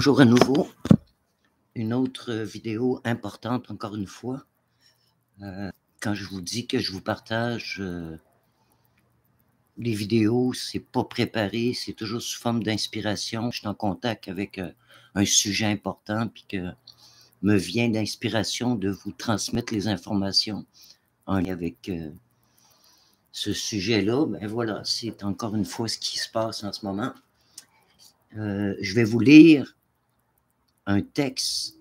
Bonjour à nouveau. Une autre vidéo importante, encore une fois. Quand je vous dis que je vous partage les vidéos, c'est pas préparé, c'est toujours sous forme d'inspiration. Je suis en contact avec un sujet important, puis que me vient l'inspiration de vous transmettre les informations en lien avec ce sujet-là. Ben voilà, c'est encore une fois ce qui se passe en ce moment. Je vais vous lire un texte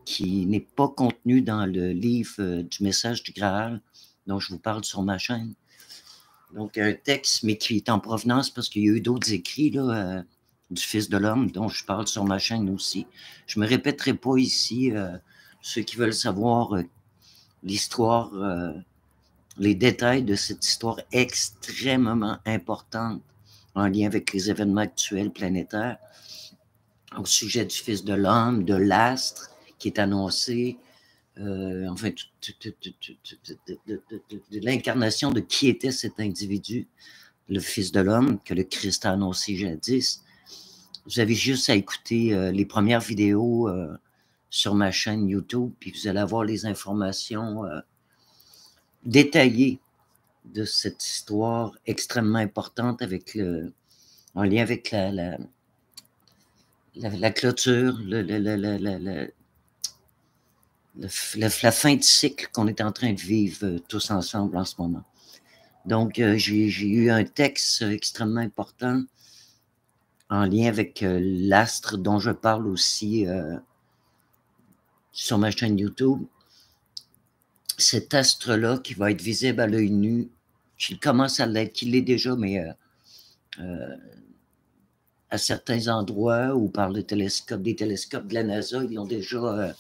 qui n'est pas contenu dans le livre du Message du Graal dont je vous parle sur ma chaîne. Donc, un texte, mais qui est en provenance parce qu'il y a eu d'autres écrits là, du Fils de l'Homme dont je parle sur ma chaîne aussi. Je ne me répéterai pas ici. Ceux qui veulent savoir l'histoire, les détails de cette histoire extrêmement importante en lien avec les événements actuels planétaires, au sujet du Fils de l'Homme, de l'astre qui est annoncé, enfin, de l'incarnation de qui était cet individu, le Fils de l'Homme, que le Christ a annoncé jadis. Vous avez juste à écouter les premières vidéos sur ma chaîne YouTube, puis vous allez avoir les informations détaillées de cette histoire extrêmement importante avec en lien avec la clôture, la fin de cycle qu'on est en train de vivre tous ensemble en ce moment. Donc, j'ai eu un texte extrêmement important en lien avec l'astre dont je parle aussi sur ma chaîne YouTube. Cet astre-là qui va être visible à l'œil nu, qui commence à l'être, qui l'est déjà, mais à certains endroits ou par le télescope, des télescopes de la NASA, ils ont déjà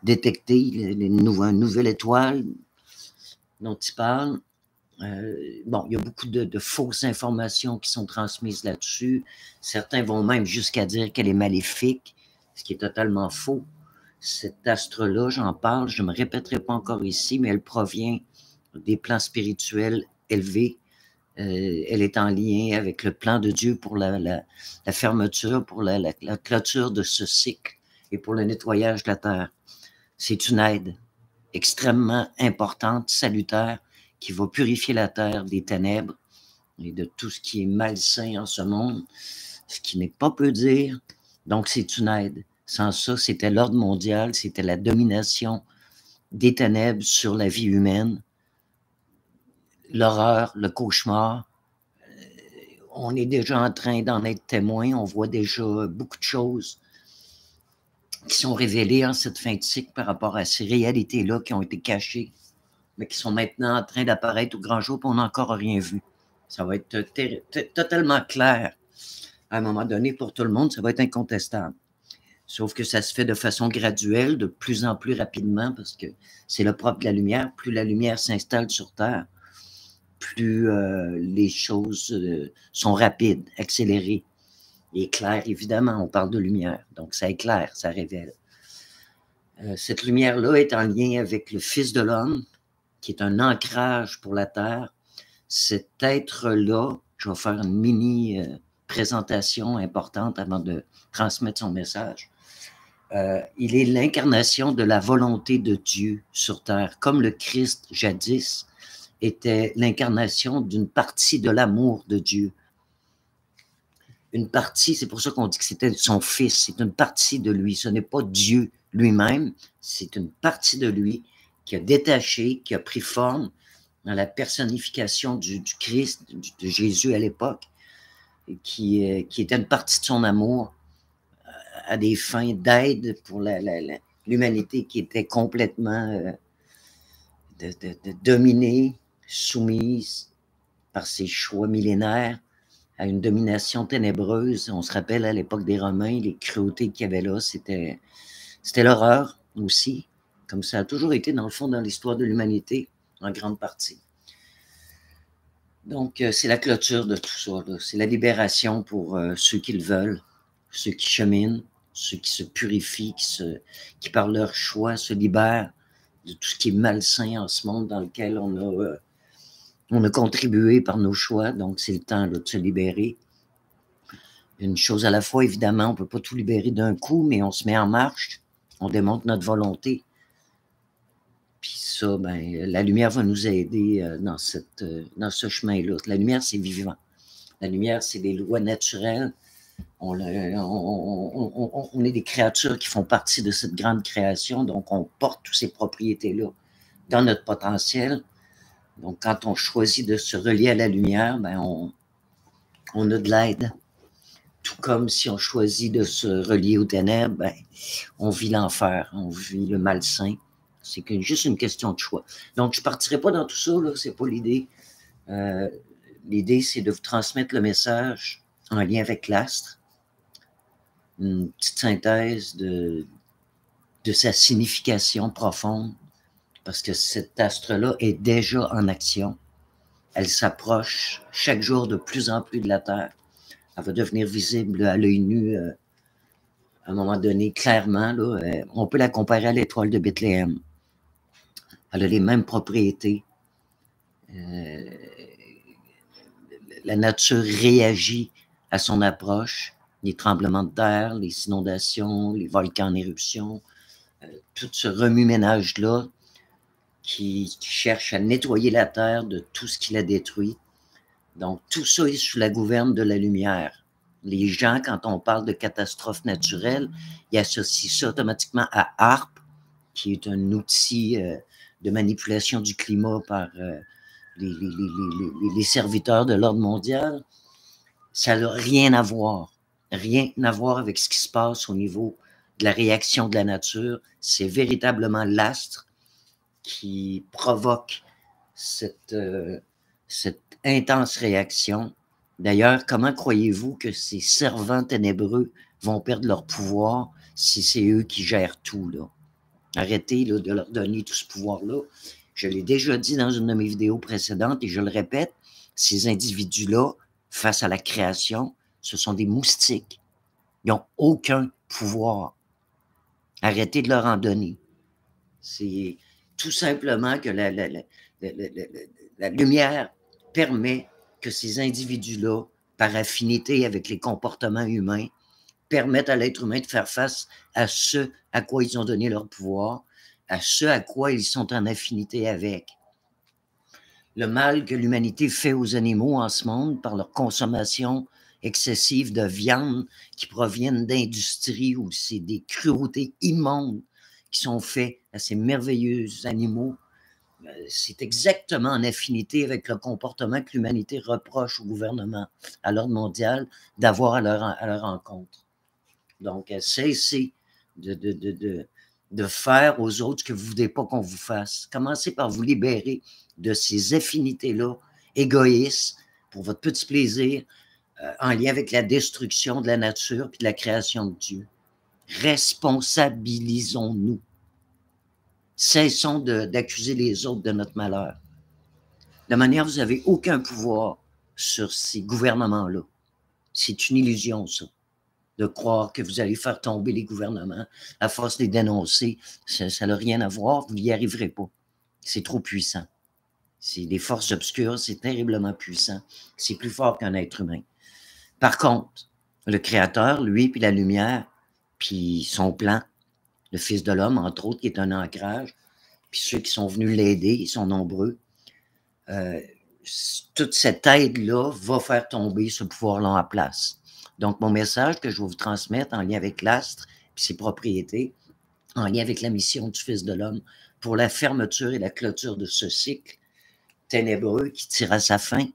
détecté une nouvelle étoile dont ils parlent. Bon, il y a beaucoup de fausses informations qui sont transmises là-dessus. Certains vont même jusqu'à dire qu'elle est maléfique, ce qui est totalement faux. Cet astre-là, j'en parle, je ne me répéterai pas encore ici, mais elle provient des plans spirituels élevés. Elle est en lien avec le plan de Dieu pour la fermeture, pour la clôture de ce cycle et pour le nettoyage de la Terre. C'est une aide extrêmement importante, salutaire, qui va purifier la terre des ténèbres et de tout ce qui est malsain en ce monde, ce qui n'est pas peu dire. Donc, c'est une aide. Sans ça, c'était l'ordre mondial, c'était la domination des ténèbres sur la vie humaine, l'horreur, le cauchemar. On est déjà en train d'en être témoin, on voit déjà beaucoup de choses qui sont révélées en cette fin de cycle par rapport à ces réalités-là qui ont été cachées, mais qui sont maintenant en train d'apparaître au grand jour, puis on n'a encore rien vu. Ça va être totalement clair à un moment donné pour tout le monde, ça va être incontestable. Sauf que ça se fait de façon graduelle, de plus en plus rapidement, parce que c'est le propre de la lumière. Plus la lumière s'installe sur Terre, plus les choses sont rapides, accélérées. Et claires, évidemment, on parle de lumière, donc ça éclaire, ça révèle. Cette lumière-là est en lien avec le Fils de l'Homme, qui est un ancrage pour la Terre. Cet être-là, je vais faire une mini présentation importante avant de transmettre son message. Il est l'incarnation de la volonté de Dieu sur Terre, comme le Christ jadis était l'incarnation d'une partie de l'amour de Dieu. Une partie, c'est pour ça qu'on dit que c'était son fils, c'est une partie de lui, ce n'est pas Dieu lui-même, c'est une partie de lui qui a détaché, qui a pris forme dans la personnification du Christ, de Jésus à l'époque, qui était une partie de son amour à des fins d'aide pour l'humanité qui était complètement dominée, soumise par ses choix millénaires à une domination ténébreuse. On se rappelle à l'époque des Romains, les cruautés qu'il y avait là, c'était l'horreur aussi, comme ça a toujours été dans le fond dans l'histoire de l'humanité, en grande partie. Donc, c'est la clôture de tout ça. C'est la libération pour ceux qui le veulent, ceux qui cheminent, ceux qui se purifient, qui par leur choix se libèrent de tout ce qui est malsain en ce monde dans lequel on a contribué par nos choix. Donc, c'est le temps là, de se libérer. une chose à la fois, évidemment, on ne peut pas tout libérer d'un coup, mais on se met en marche, on démontre notre volonté. Puis ça, ben, la lumière va nous aider dans ce chemin-là. La lumière, c'est vivant. La lumière, c'est des lois naturelles. On est des créatures qui font partie de cette grande création, donc on porte toutes ces propriétés-là dans notre potentiel. Donc, quand on choisit de se relier à la lumière, ben on a de l'aide. Tout comme si on choisit de se relier aux ténèbres, ben, on vit l'enfer, on vit le malsain. C'est juste une question de choix. Donc, je ne partirai pas dans tout ça, ce n'est pas l'idée. L'idée, c'est de vous transmettre le message en lien avec l'astre, une petite synthèse de sa signification profonde, parce que cet astre-là est déjà en action. Elle s'approche chaque jour de plus en plus de la Terre. Elle va devenir visible à l'œil nu à un moment donné, clairement. Là, on peut la comparer à l'étoile de Bethléem. Elle a les mêmes propriétés. La nature réagit à son approche. Les tremblements de terre, les inondations, les volcans en éruption, tout ce remue-ménage-là qui cherche à nettoyer la terre de tout ce qui la détruit. Donc, tout ça est sous la gouverne de la lumière. Les gens, quand on parle de catastrophes naturelles, ils associent ça automatiquement à HAARP, qui est un outil de manipulation du climat par les serviteurs de l'ordre mondial. Ça n'a rien à voir. Rien à voir avec ce qui se passe au niveau de la réaction de la nature. C'est véritablement l'astre qui provoque cette intense réaction. D'ailleurs, comment croyez-vous que ces servants ténébreux vont perdre leur pouvoir si c'est eux qui gèrent tout, là? Arrêtez là, de leur donner tout ce pouvoir-là. Je l'ai déjà dit dans une de mes vidéos précédentes et je le répète, ces individus-là, face à la création, ce sont des moustiques. Ils n'ont aucun pouvoir. Arrêtez de leur en donner. C'est tout simplement que la lumière permet que ces individus-là, par affinité avec les comportements humains, permettent à l'être humain de faire face à ce à quoi ils ont donné leur pouvoir, à ce à quoi ils sont en affinité avec. Le mal que l'humanité fait aux animaux en ce monde par leur consommation excessive de viande qui proviennent d'industries où c'est des cruautés immondes qui sont faites à ces merveilleux animaux, c'est exactement en affinité avec le comportement que l'humanité reproche au gouvernement, à l'ordre mondial, d'avoir à leur encontre. Donc, cessez de faire aux autres ce que vous ne voulez pas qu'on vous fasse. Commencez par vous libérer de ces affinités-là, égoïstes, pour votre petit plaisir, en lien avec la destruction de la nature et de la création de Dieu. Responsabilisons-nous. Cessons d'accuser les autres de notre malheur. De manière, vous n'avez aucun pouvoir sur ces gouvernements-là. C'est une illusion, ça, de croire que vous allez faire tomber les gouvernements à force de les dénoncer. Ça n'a rien à voir, vous n'y arriverez pas. C'est trop puissant. C'est des forces obscures, c'est terriblement puissant. C'est plus fort qu'un être humain. Par contre, le Créateur, lui, puis la lumière, puis son plan, le Fils de l'homme, entre autres, qui est un ancrage, puis ceux qui sont venus l'aider, ils sont nombreux. Toute cette aide-là va faire tomber ce pouvoir-là en place. Donc, mon message que je vais vous transmettre en lien avec l'astre et ses propriétés, en lien avec la mission du Fils de l'homme, pour la fermeture et la clôture de ce cycle ténébreux qui tire à sa fin.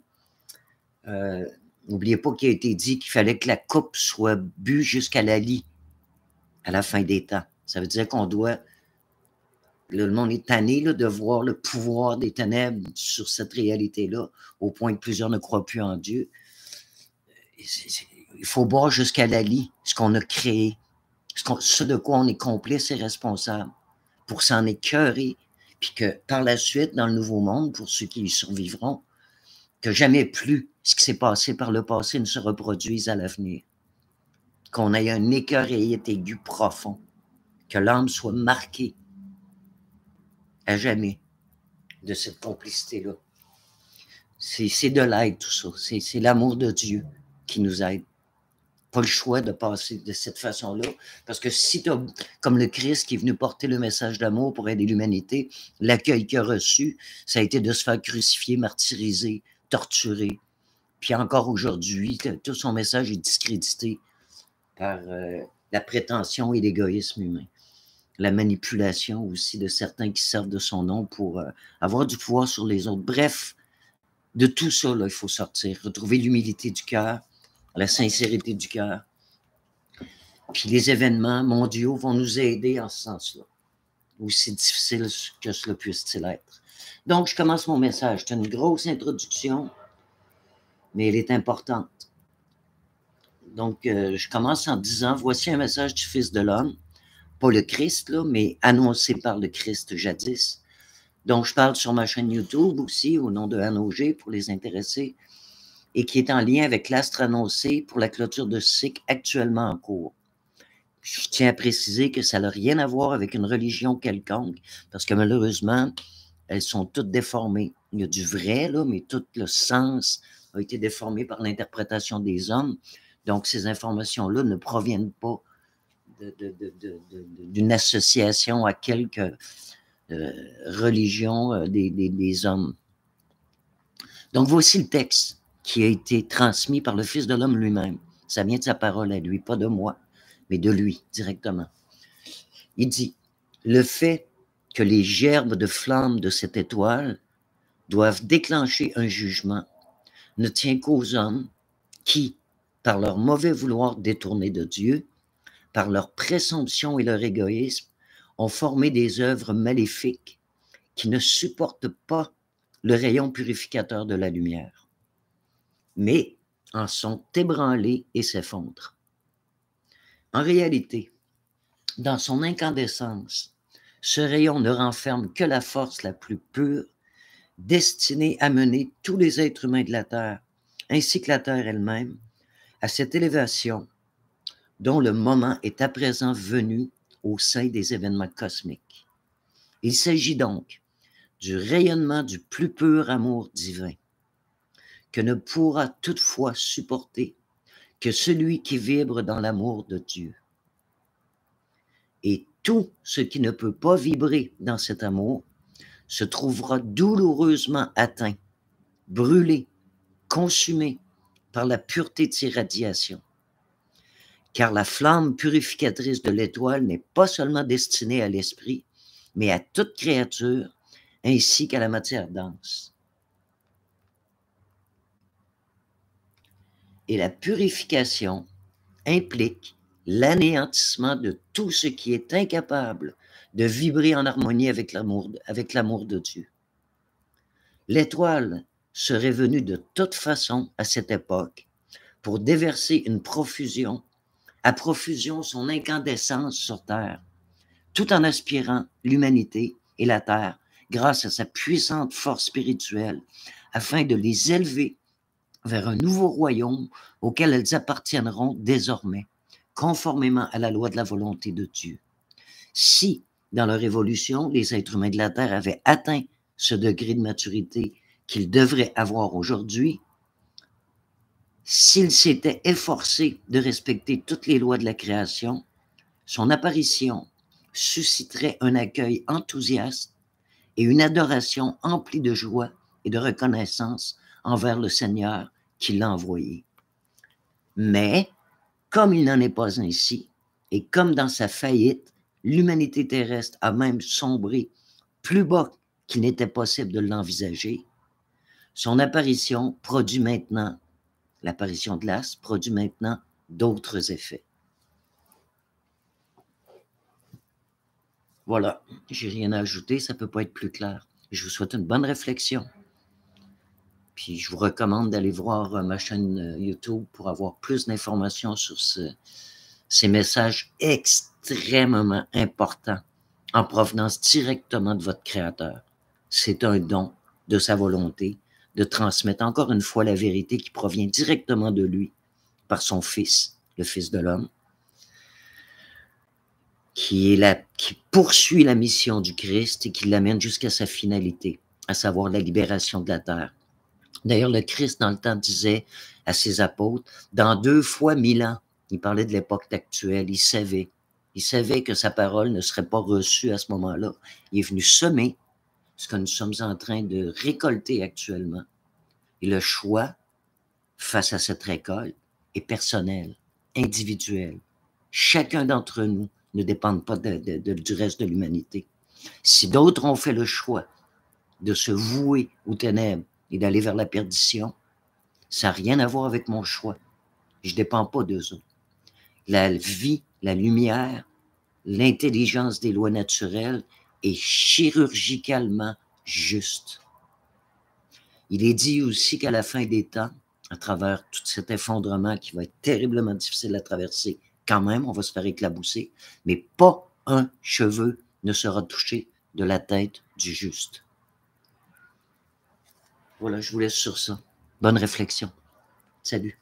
N'oubliez pas qu'il a été dit qu'il fallait que la coupe soit bue jusqu'à la lie à la fin des temps. Ça veut dire qu'on doit... Le monde est tanné là, de voir le pouvoir des ténèbres sur cette réalité-là, au point que plusieurs ne croient plus en Dieu. Il faut boire jusqu'à la lie ce qu'on a créé, ce de quoi on est complice et responsable, pour s'en écœurer, puis que par la suite, dans le nouveau monde, pour ceux qui y survivront, que jamais plus ce qui s'est passé par le passé ne se reproduise à l'avenir. Qu'on ait un écœuré aigu profond, que l'âme soit marquée à jamais de cette complicité-là. C'est de l'aide, tout ça. C'est l'amour de Dieu qui nous aide pas le choix de passer de cette façon-là, parce que si tu as, comme le Christ qui est venu porter le message d'amour pour aider l'humanité, l'accueil qu'il a reçu, ça a été de se faire crucifier, martyriser, torturer. Puis encore aujourd'hui, tout son message est discrédité par la prétention et l'égoïsme humain. La manipulation aussi de certains qui servent de son nom pour avoir du pouvoir sur les autres. Bref, de tout ça, là, il faut sortir, retrouver l'humilité du cœur, la sincérité du cœur. Puis les événements mondiaux vont nous aider en ce sens-là, aussi difficile que cela puisse-t-il être. Donc, je commence mon message. C'est une grosse introduction, mais elle est importante. Donc, je commence en disant, voici un message du Fils de l'homme, pas le Christ, là, mais annoncé par le Christ jadis. Donc, je parle sur ma chaîne YouTube aussi, au nom de Anne Auger, pour les intéressés, et qui est en lien avec l'astre annoncé pour la clôture de cycle actuellement en cours. Je tiens à préciser que ça n'a rien à voir avec une religion quelconque, parce que malheureusement, elles sont toutes déformées. Il y a du vrai, là, mais tout le sens a été déformé par l'interprétation des hommes. Donc, ces informations-là ne proviennent pas d'une association à quelque religion des hommes. Donc, voici le texte qui a été transmis par le Fils de l'homme lui-même. Ça vient de sa parole à lui, pas de moi, mais de lui directement. Il dit, le fait que les gerbes de flammes de cette étoile doivent déclencher un jugement ne tient qu'aux hommes qui, par leur mauvais vouloir détourné de Dieu, par leur présomption et leur égoïsme, ont formé des œuvres maléfiques qui ne supportent pas le rayon purificateur de la lumière, mais en sont ébranlés et s'effondrent. En réalité, dans son incandescence, ce rayon ne renferme que la force la plus pure, destinée à mener tous les êtres humains de la Terre, ainsi que la Terre elle-même, à cette élévation dont le moment est à présent venu au sein des événements cosmiques. Il s'agit donc du rayonnement du plus pur amour divin, que ne pourra toutefois supporter que celui qui vibre dans l'amour de Dieu. Et tout ce qui ne peut pas vibrer dans cet amour se trouvera douloureusement atteint, brûlé, consumé par la pureté de ses radiations. Car la flamme purificatrice de l'étoile n'est pas seulement destinée à l'esprit, mais à toute créature, ainsi qu'à la matière dense. Et la purification implique l'anéantissement de tout ce qui est incapable de vibrer en harmonie avec l'amour de Dieu. L'étoile serait venue de toute façon à cette époque pour déverser une profusion, à profusion son incandescence sur Terre, tout en aspirant l'humanité et la Terre grâce à sa puissante force spirituelle, afin de les élever vers un nouveau royaume auquel elles appartiendront désormais, conformément à la loi de la volonté de Dieu. Si, dans leur évolution, les êtres humains de la Terre avaient atteint ce degré de maturité qu'ils devraient avoir aujourd'hui, s'ils s'étaient efforcés de respecter toutes les lois de la création, son apparition susciterait un accueil enthousiaste et une adoration emplie de joie et de reconnaissance envers le Seigneur qui l'a envoyé. Mais, comme il n'en est pas ainsi, et comme dans sa faillite, l'humanité terrestre a même sombré plus bas qu'il n'était possible de l'envisager, son apparition produit maintenant, l'apparition de l'astre produit maintenant d'autres effets. Voilà, j'ai rien à ajouter, ça ne peut pas être plus clair. Je vous souhaite une bonne réflexion. Puis je vous recommande d'aller voir ma chaîne YouTube pour avoir plus d'informations sur ces messages extrêmement importants en provenance directement de votre Créateur. C'est un don de sa volonté de transmettre encore une fois la vérité qui provient directement de lui par son Fils, le Fils de l'homme, qui poursuit la mission du Christ et qui l'amène jusqu'à sa finalité, à savoir la libération de la terre. D'ailleurs, le Christ, dans le temps, disait à ses apôtres, dans 2 fois 1000 ans, Il parlait de l'époque actuelle. Il savait. Il savait que sa parole ne serait pas reçue à ce moment-là. Il est venu semer ce que nous sommes en train de récolter actuellement. Et le choix face à cette récolte est personnel, individuel. Chacun d'entre nous ne dépend pas du reste de l'humanité. Si d'autres ont fait le choix de se vouer aux ténèbres et d'aller vers la perdition, ça n'a rien à voir avec mon choix. Je ne dépends pas d'eux autres. La vie, la lumière, l'intelligence des lois naturelles est chirurgicalement juste. Il est dit aussi qu'à la fin des temps, à travers tout cet effondrement qui va être terriblement difficile à traverser, quand même, on va se faire éclabousser, mais pas un cheveu ne sera touché de la tête du juste. Voilà, je vous laisse sur ça. Bonne réflexion. Salut.